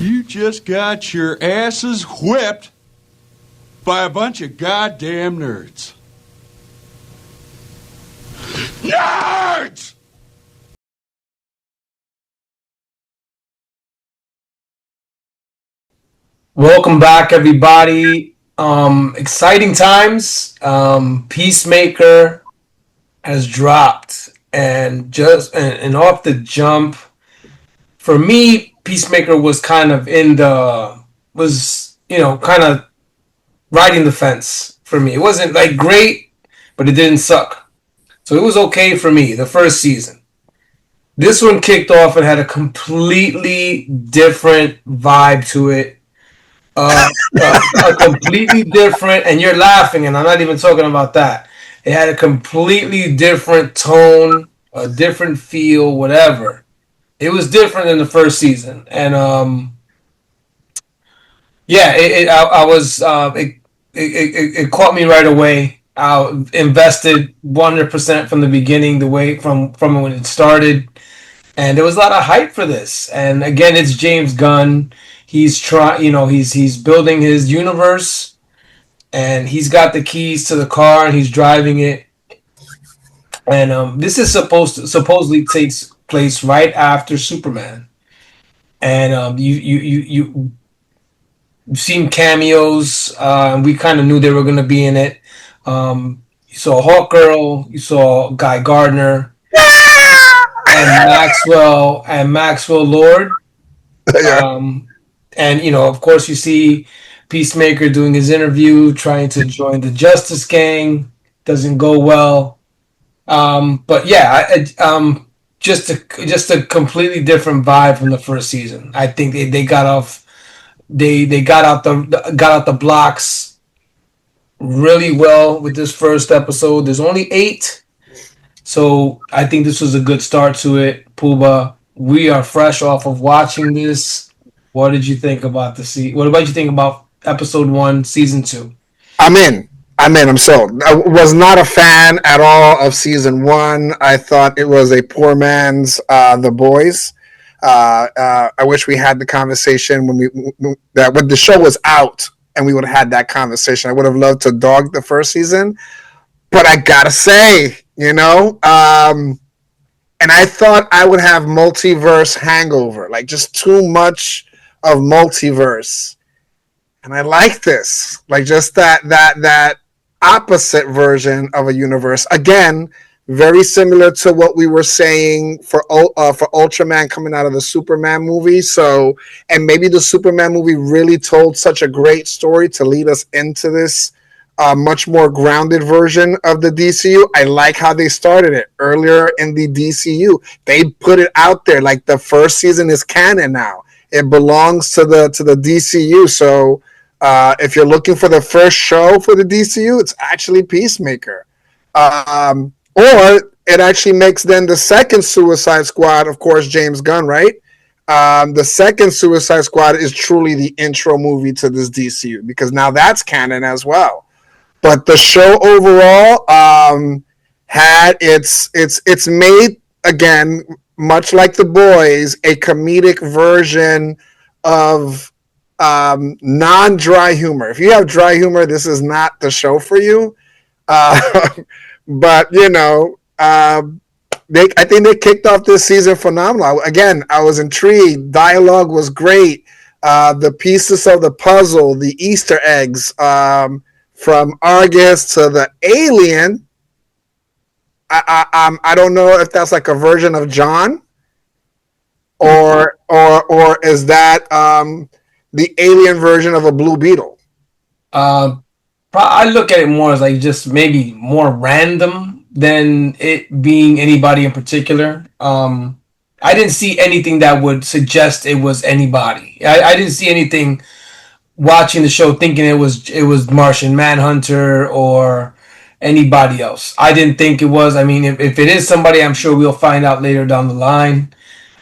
You just got your asses whipped by a bunch of goddamn nerds. Nerds! Welcome back, everybody. Exciting times. Peacemaker has dropped, and off the jump, for me, Peacemaker was kind of kind of riding the fence for me. It wasn't like great, but it didn't suck. So it was okay for me, the first season. This one kicked off and had a completely different vibe to it. A completely different, and you're laughing, and I'm not even talking about that. It had a completely different tone, a different feel, whatever. It was different than the first season, and yeah, I was it caught me right away. I invested 100% from the beginning, the way from when it started, and there was a lot of hype for this. And again, it's James Gunn. He's building his universe, and he's got the keys to the car, and he's driving it. And this is supposedly takes place right after Superman. And you've seen cameos. We kind of knew they were going to be in it. You saw Hawkgirl, you saw Guy Gardner, and Maxwell Lord. And of course, you see Peacemaker doing his interview, trying to join the Justice Gang. Doesn't go well. But yeah, just a completely different vibe from the first season. I think they got off. They got out the blocks really well with this first episode. There's only 8, so I think this was a good start to it. Puba, we are fresh off of watching this. What did you think about What about you think about episode 1, season 2? I'm in. I'm sold. I was not a fan at all of season 1. I thought it was a poor man's The Boys. I wish we had the conversation when the show was out, and we would have had that conversation. I would have loved to dog the first season, but I gotta say, and I thought I would have multiverse hangover, like just too much of multiverse. And I like this, like just that opposite version of a universe. Again, very similar to what we were saying for Ultraman coming out of the Superman movie. So, and maybe the Superman movie really told such a great story to lead us into this much more grounded version of the DCU. I like how they started it earlier in the DCU. They put it out there like the first season is canon now. It belongs to the DCU. So if you're looking for the first show for the DCU, it's actually Peacemaker. Or it actually makes then the second Suicide Squad, of course, James Gunn, right? The second Suicide Squad is truly the intro movie to this DCU because now that's canon as well. But the show overall had it's made, again, much like The Boys, a comedic version of non-dry humor. If you have dry humor, this is not the show for you. But I think they kicked off this season phenomenal. Again, I was intrigued. Dialogue was great. The pieces of the puzzle, the Easter eggs, from Argus to the alien. I don't know if that's like a version of John, or is that the alien version of a Blue Beetle? I look at it more as like just maybe more random than it being anybody in particular. I didn't see anything that would suggest it was anybody. I didn't see anything watching the show thinking it was Martian Manhunter or anybody else. I didn't think it was. I mean, if it is somebody, I'm sure we'll find out later down the line.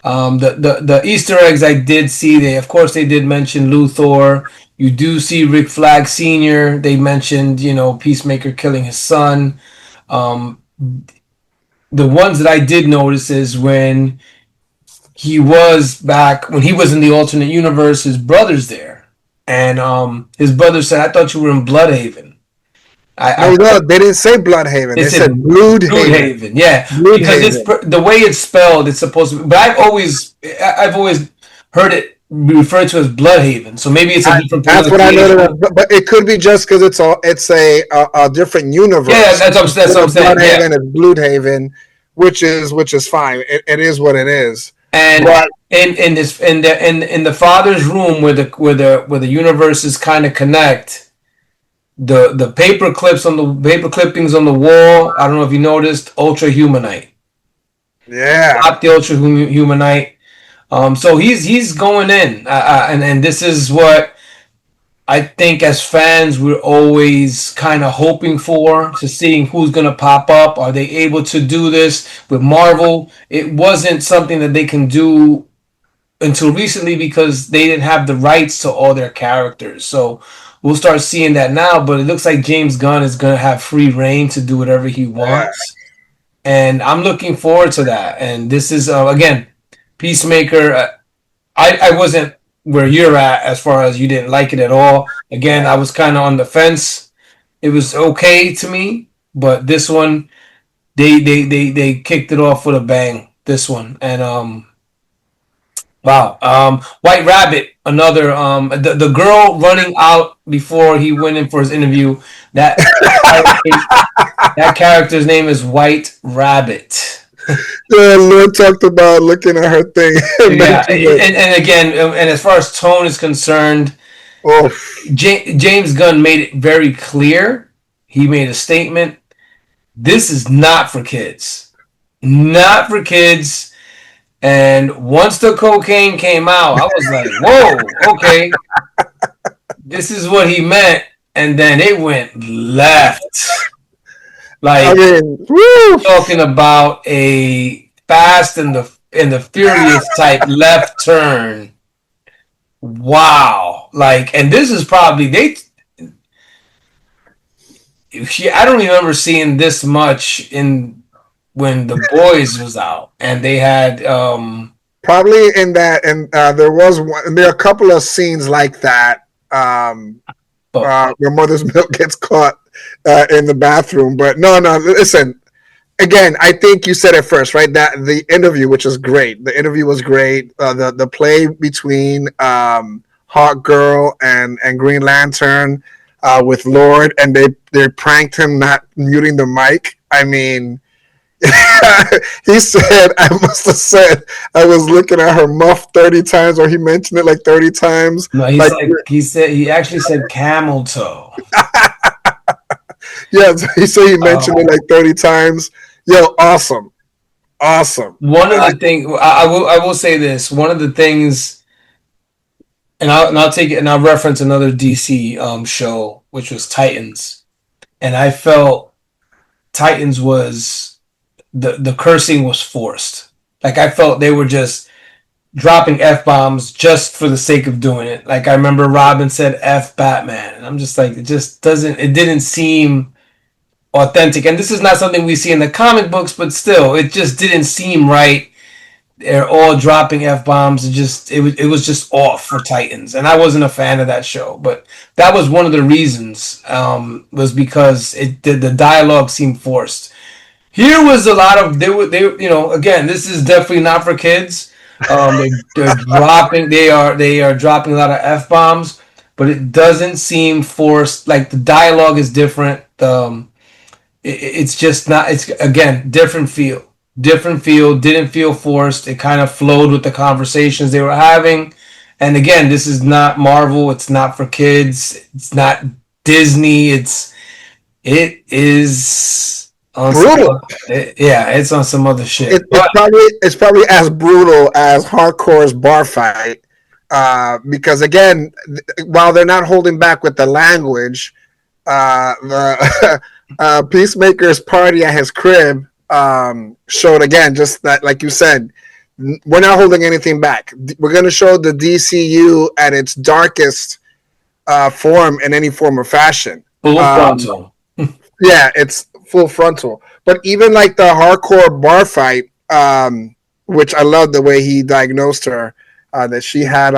The Easter eggs I did see, they did mention Luthor. You do see Rick Flag Sr. They mentioned, Peacemaker killing his son. The ones that I did notice is when he was back when he was in the alternate universe. His brother's there, and his brother said, "I thought you were in Bloodhaven." No, I no, they didn't say Bloodhaven. They They said said Bloodhaven. Bloodhaven, yeah, because it's Bloodhaven. the way it's spelled. It's supposed to be, but I've always heard it referred to as Bloodhaven. So maybe it's a different That's what I pronunciation. noted. But it could be just because it's a different Yeah, universe. that's what I'm saying. Yeah, Bloodhaven is Bloodhaven, which is fine. It is what it is. and But in this in the father's room where the universes kind of connect. The paper clippings on the wall. I don't know if you noticed. Ultra Humanite. yeah, Not the Ultra Humanite. So he's going in, and this is what I think as fans we're always kind of hoping for, to seeing who's gonna pop up. Are they able to do this with Marvel? It wasn't something that they can do until recently because they didn't have the rights to all their characters. So we'll start seeing that now. But it looks like James Gunn is gonna have free reign to do whatever he yeah, wants, and I'm looking forward to that. And this is again, Peacemaker. I wasn't where you're at as far as you didn't like it at all. Again, I was kind of on the fence. It was okay to me, but this one, they kicked it off with a bang. This one, and wow, White Rabbit, another the girl running out before he went in for his interview. That that character's name is White Rabbit. yeah. Lord talked about looking at her thing and Yeah, mentioned it. and again, and as far as tone is concerned, Oh, James Gunn made it very clear. He made a statement. This is not for kids. Not for kids. And once the cocaine came out, I was like, whoa, okay. This is what he meant. And then it went left. I Like mean, woo. talking about a Fast and the Furious type left turn. Wow. Like, and this is probably I don't remember seeing this much in when The Boys was out, and they had Probably in that, and there was one. There are a couple of scenes like that. but Your mother's milk gets caught in the bathroom. But no, no. Listen, again, I think you said it first, right? That the interview, which is great. The interview was great. The play between Hawk Girl and Green Lantern with Lord, and they pranked him not muting the mic. I mean. He said, I must have said I was looking at her muff 30 times, or he mentioned it like 30 times. no, Like, he actually said camel toe. yeah, he said he mentioned it Um, like 30 times. Yo, awesome. Awesome. One of the things I will say this. One of the things, and I'll take it and I'll reference another DC show, which was Titans, and I felt Titans was the cursing was forced. Like I felt they were just dropping f bombs just for the sake of doing it. Like I remember Robin said "f Batman," and I'm just like, it didn't seem authentic. And this is not something we see in the comic books, but still, it just didn't seem right. They're all dropping f bombs. It was just off for Titans, and I wasn't a fan of that show. But that was one of the reasons. Was because the dialogue seemed forced. Here was a lot of again, this is definitely not for kids. They're dropping they are dropping a lot of f bombs, but it doesn't seem forced. Like the dialogue is different. It's just not. It's again different feel. Different feel. Didn't feel forced. It kind of flowed with the conversations they were having. And again, this is not Marvel. It's not for kids. It's not Disney. It is on brutal. it's on some other shit. It, it's probably as brutal as Hardcore's bar fight. Because again, while they're not holding back with the language, the Peacemaker's party at his crib showed again just that, like you said, we're not holding anything back. We're going to show the DCU at its darkest form in any form or fashion. Full frontal. Yeah, it's full frontal. But even like the hardcore bar fight, which I love the way he diagnosed her, that she had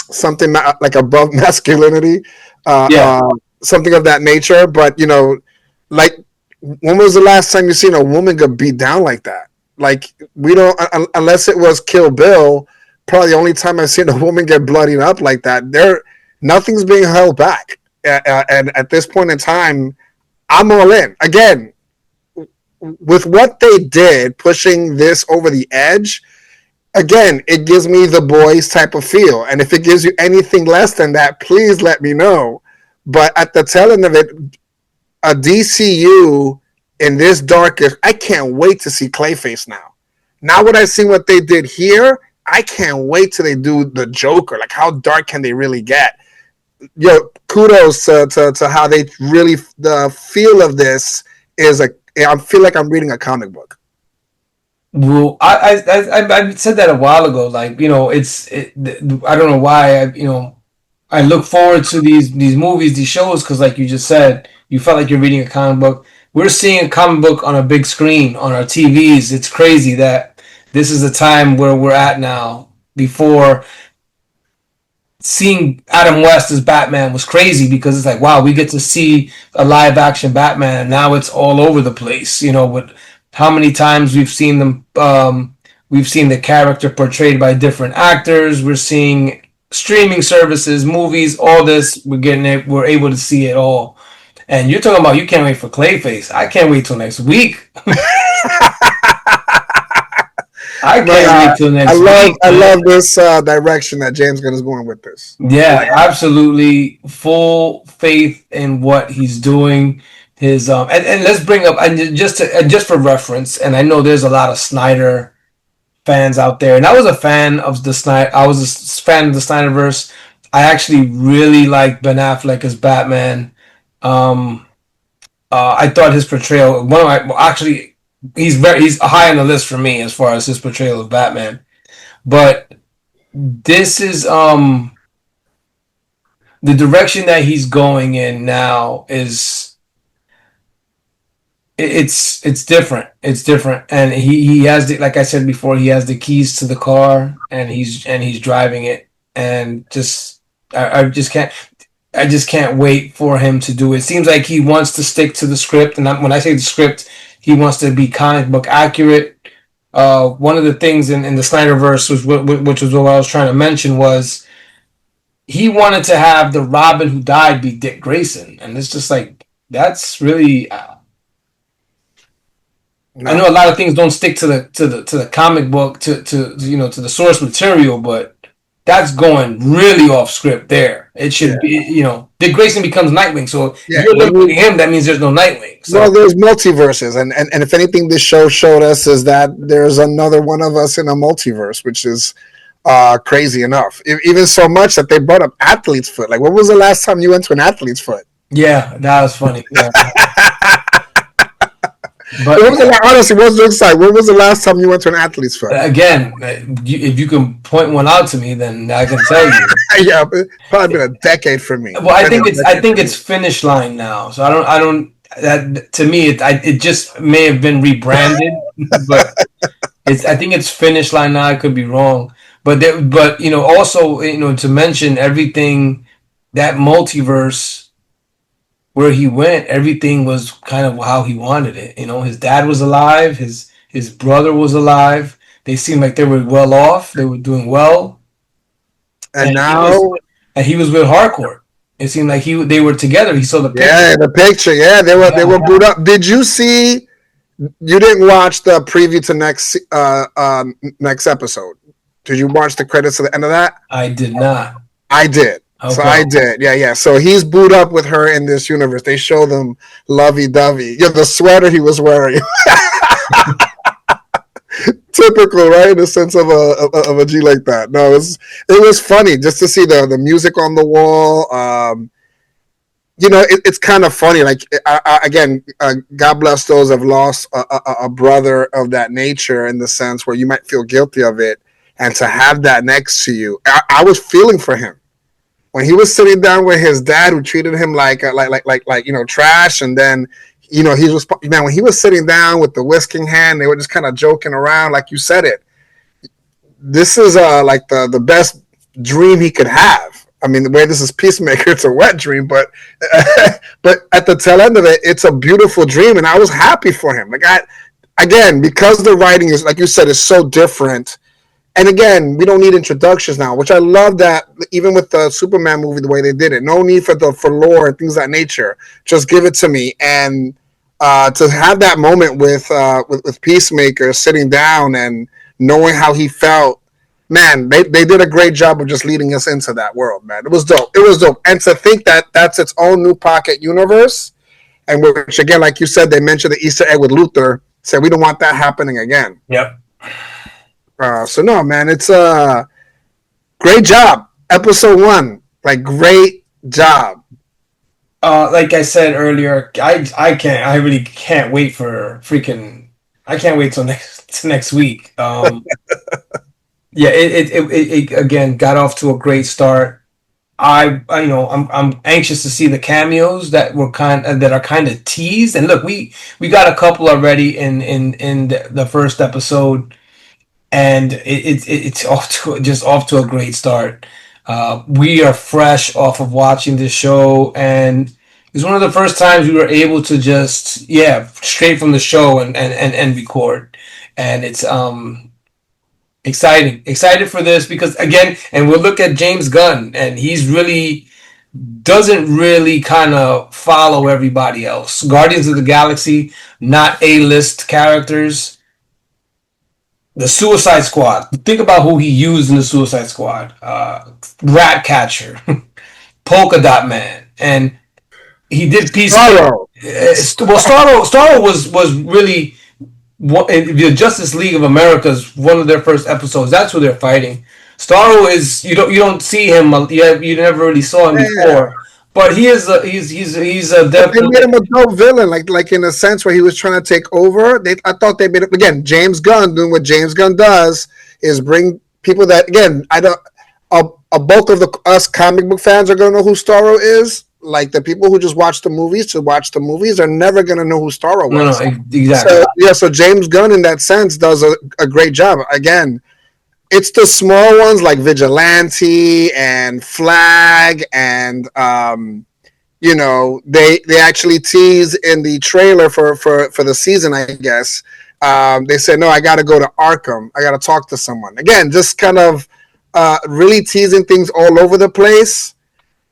something like above masculinity, uh, Yeah. uh, something of that nature. But like, when was the last time you seen a woman get beat down like that? Like, we don't, unless it was Kill Bill. Probably the only time I've seen a woman get bloodied up like that. Nothing's being held back, and at this point in time, I'm all in. Again, with what they did, pushing this over the edge, again, it gives me the boys type of feel. And if it gives you anything less than that, please let me know. But at the tail end of it, a DCU in this darkest, I can't wait to see Clayface now. Now what I've seen what they did here, I can't wait till they do the Joker. Like, how dark can they really get? Kudos to how they really, the feel of this is I feel like I'm reading a comic book. Well, I said that a while ago. Like, I don't know why. I look forward to these movies, these shows, because like you just said, you felt like you're reading a comic book. We're seeing a comic book on a big screen on our TVs. It's crazy that this is the time where we're at now. Before, seeing Adam West as Batman was crazy because it's like, wow, we get to see a live action Batman. And now it's all over the place. With how many times we've seen them. We've seen the character portrayed by different actors. We're seeing streaming services, movies, all this. We're able to see it all. And you're talking about you can't wait for Clayface. I can't wait till next week. I can't wait till next week. I love this direction that James Gunn is going with this. Yeah, absolutely. Full faith in what he's doing. His and let's bring up, and just for reference, and I know there's a lot of Snyder fans out there, and I was a fan of the Snyder. I was a fan of the Snyderverse. I actually really liked Ben Affleck as Batman. I thought his portrayal, he's high on the list for me as far as his portrayal of Batman. But this is the direction that he's going in now is it's different. It's different, and he has like I said before, he has the keys to the car, and he's driving it, and I just can't wait for him to do it. It seems like he wants to stick to the script, and when I say the script, he wants to be comic book accurate. One of the things in the Snyderverse which was what I was trying to mention was he wanted to have the Robin who died be Dick Grayson, and it's just like that's really. No. I know a lot of things don't stick to the comic book to the source material, but that's going really off script there. It should be, Dick Grayson becomes Nightwing, so if you're looking at him, that means there's no Nightwing. So. Well, there's multiverses, and if anything, this show showed us is that there's another one of us in a multiverse, which is crazy enough. Even so much that they brought up Athlete's Foot. Like, when was the last time you went to an Athlete's Foot? Yeah, that was funny. Yeah. But honestly, what's your side? When was the last time you went to an Athlete's Foot? Again, if you can point one out to me, then I can tell you. Yeah, it's probably been a decade for me. Well, I think it's Finish Line now. So I don't. That to me, it just may have been rebranded, but I think it's Finish Line now. I could be wrong, but also to mention everything that multiverse. Where he went, everything was kind of how he wanted it. His dad was alive, his brother was alive. They seemed like they were well off. They were doing well. And now, he was with Harcourt. It seemed like they were together. He saw the picture. Yeah, the picture. Yeah, they were booed up. Did you see? You didn't watch the preview to next episode. Did you watch the credits at the end of that? I did not. I did. Okay. So I did, yeah. So he's booed up with her in this universe. They show them lovey-dovey. The sweater he was wearing. Typical, right? In the sense of a G like that. No, it was funny just to see the music on the wall. It's kind of funny. Like, again, God bless those who have lost a brother of that nature, in the sense where you might feel guilty of it, and to have that next to you, I was feeling for him. When he was sitting down with his dad, who treated him like trash, and then he was, man, when he was sitting down with the whisking hand, they were just kind of joking around, like you said it. This is like the best dream he could have. I mean, the way this is Peacemaker, it's a wet dream, but but at the tail end of it, it's a beautiful dream, and I was happy for him. Like again, because the writing is, like you said, is so different. And again, we don't need introductions now, which I love that even with the Superman movie, the way they did it. No need for lore and things of that nature. Just give it to me. And to have that moment with Peacemaker sitting down and knowing how he felt, man, they did a great job of just leading us into that world, man. It was dope. It was dope. And to think that that's its own new pocket universe, and which again, like you said, they mentioned the Easter egg with Luthor, said we don't want that happening again. Yep. So no, man, it's great job. Episode 1, like great job. Like I said earlier, I really can't wait for freaking. I can't wait till next week. Yeah, it again got off to a great start. I'm anxious to see the cameos that are kind of teased. And look, we got a couple already in the first episode, and it's off to a great start. We are fresh off of watching this show, and it's one of the first times we were able to just straight from the show and record, and it's excited for this because again, and we'll look at James Gunn, and he's really doesn't really kind of follow everybody else. Guardians of the Galaxy, not A-list characters. The Suicide Squad. Think about who he used in the Suicide Squad. Ratcatcher, Polka Dot Man, and he did Peacemaker. Starro was really the Justice League of America's one of their first episodes. That's who they're fighting. Starro is you don't see him. You never really saw him before. But he's a definitely. They made him a dope villain, like in a sense where he was trying to take over. I thought they made it again. James Gunn doing what James Gunn does is bring people that again I don't. A bulk of us comic book fans are gonna know who Starro is. Like the people who just watch the movies are never gonna know who Starro was. No, exactly. So James Gunn in that sense does a great job. Again, it's the small ones like Vigilante and Flag, and they actually tease in the trailer for the season, I guess. They said, no, I got to go to Arkham. I got to talk to someone. Again, just kind of really teasing things all over the place.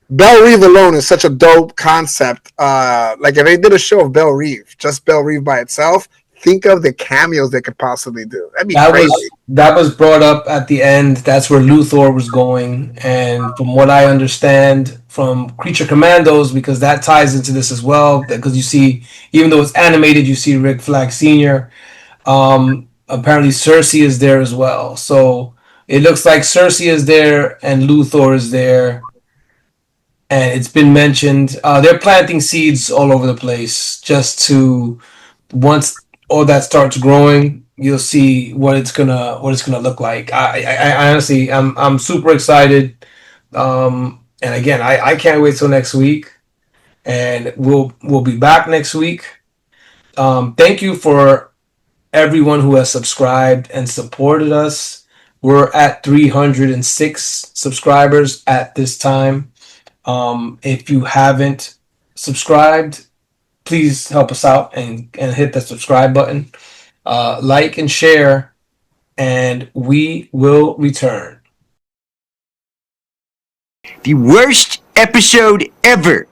Belle Reve alone is such a dope concept. Like if they did a show of Belle Reve, just Belle Reve by itself, think of the cameos they could possibly do. That'd be crazy. That was brought up at the end. That's where Luthor was going. And from what I understand from Creature Commandos, because that ties into this as well, because you see, even though it's animated, you see Rick Flag Sr. Apparently Cersei is there as well. So it looks like Cersei is there and Luthor is there. And it's been mentioned. They're planting seeds all over the place just to once all that starts growing, you'll see what it's gonna look like. I honestly, I'm super excited. And again, I can't wait till next week, and we'll be back next week. Thank you for everyone who has subscribed and supported us. We're at 306 subscribers at this time. If you haven't subscribed, please help us out and hit the subscribe button, like and share, and we will return. The worst episode ever.